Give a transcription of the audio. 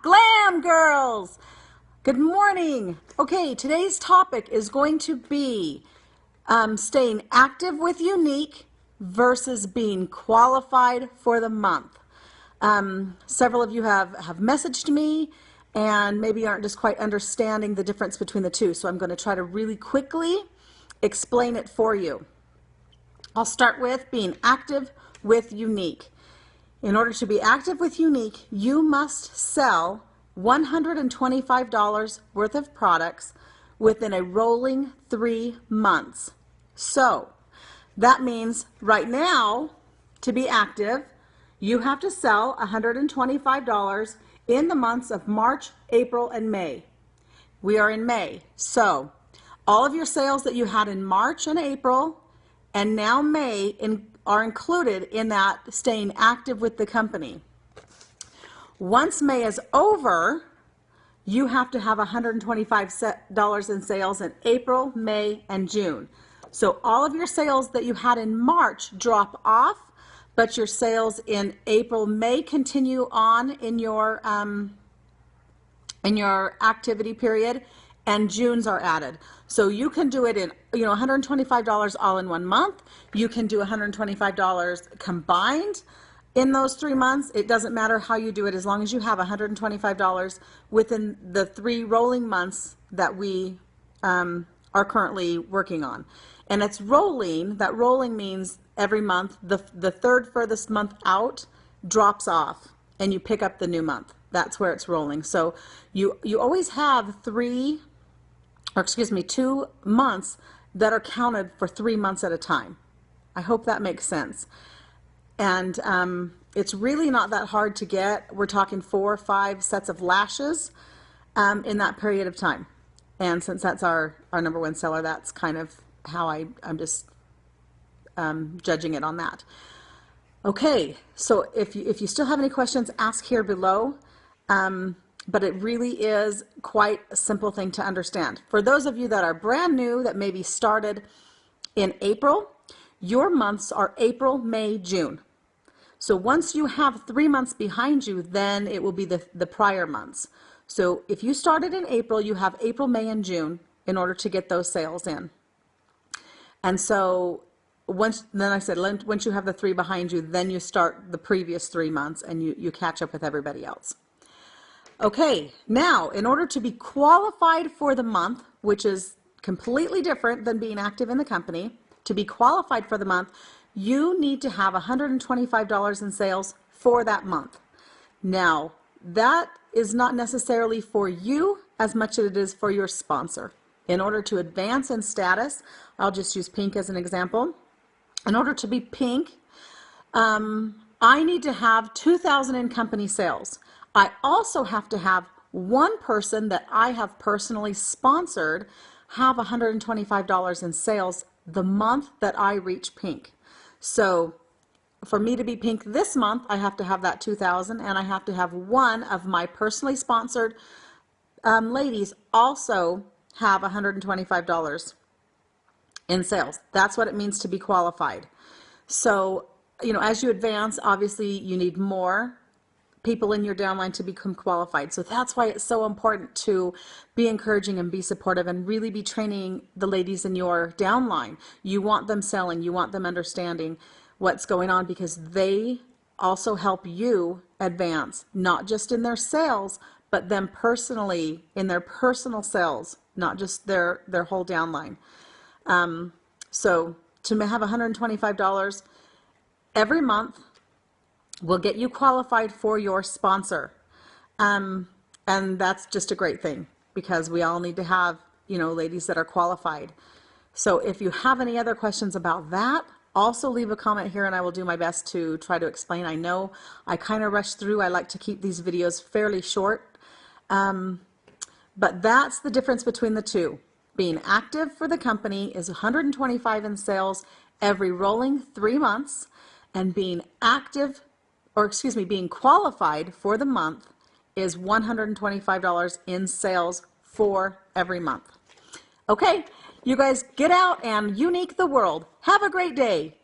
Glam girls! Good morning. Okay, today's topic is going to be staying active with Younique versus being qualified for the month. Several of you have messaged me and maybe aren't just quite understanding the difference between the two, so I'm going to try to really quickly explain it for you. I'll start with being active with Younique. In order to be active with Younique, you must sell $125 worth of products within a rolling 3 months. So that means right now, to be active, you have to sell $125 in the months of March, April, and May. We are in May. So all of your sales that you had in March and April and now May are included in that staying active with the company. Once May is over, you have to have $125 in sales in April, May, and June. So all of your sales that you had in March drop off, but your sales in April, May continue on in your activity period, and June's are added. So you can do it in, $125 all in 1 month. You can do $125 combined in those 3 months. It doesn't matter how you do it, as long as you have $125 within the 3 rolling months that we are currently working on. And it's rolling. That rolling means every month, the third furthest month out drops off and you pick up the new month. That's where it's rolling. So you always have 2 months that are counted for 3 months at a time. I hope that makes sense. And it's really not that hard to get. We're talking 4 or 5 sets of lashes in that period of time. And since that's our number one seller, that's kind of how I'm just judging it on that. Okay, so if you still have any questions, ask here below. But it really is quite a simple thing to understand. For those of you that are brand new, that maybe started in April, your months are April, May, June. So once you have 3 months behind you, then it will be the prior months. So if you started in April, you have April, May, and June in order to get those sales in. And so once you have the 3 behind you, then you start the previous 3 months and you catch up with everybody else. Okay, now in order to be qualified for the month, which is completely different than being active in the company, to be qualified for the month, you need to have $125 in sales for that month. Now, that is not necessarily for you as much as it is for your sponsor. In order to advance in status, I'll just use Pink as an example. In order to be Pink, I need to have $2,000 in company sales. I also have to have one person that I have personally sponsored have $125 in sales the month that I reach Pink. So for me to be Pink this month, I have to have that $2,000, and I have to have one of my personally sponsored ladies also have $125 in sales. That's what it means to be qualified. So, as you advance, obviously you need more people in your downline to become qualified. So that's why it's so important to be encouraging and be supportive and really be training the ladies in your downline. You want them selling, you want them understanding what's going on, because they also help you advance, not just in their sales, but them personally in their personal sales, not just their whole downline. So to have $125 every month will get you qualified for your sponsor. And that's just a great thing, because we all need to have, ladies that are qualified. So if you have any other questions about that, also leave a comment here and I will do my best to try to explain. I know I kind of rush through. I like to keep these videos fairly short. But that's the difference between the two. Being active for the company is $125 in sales every rolling 3 months, and being being qualified for the month is $125 in sales for every month. Okay, you guys get out and Younique the world. Have a great day.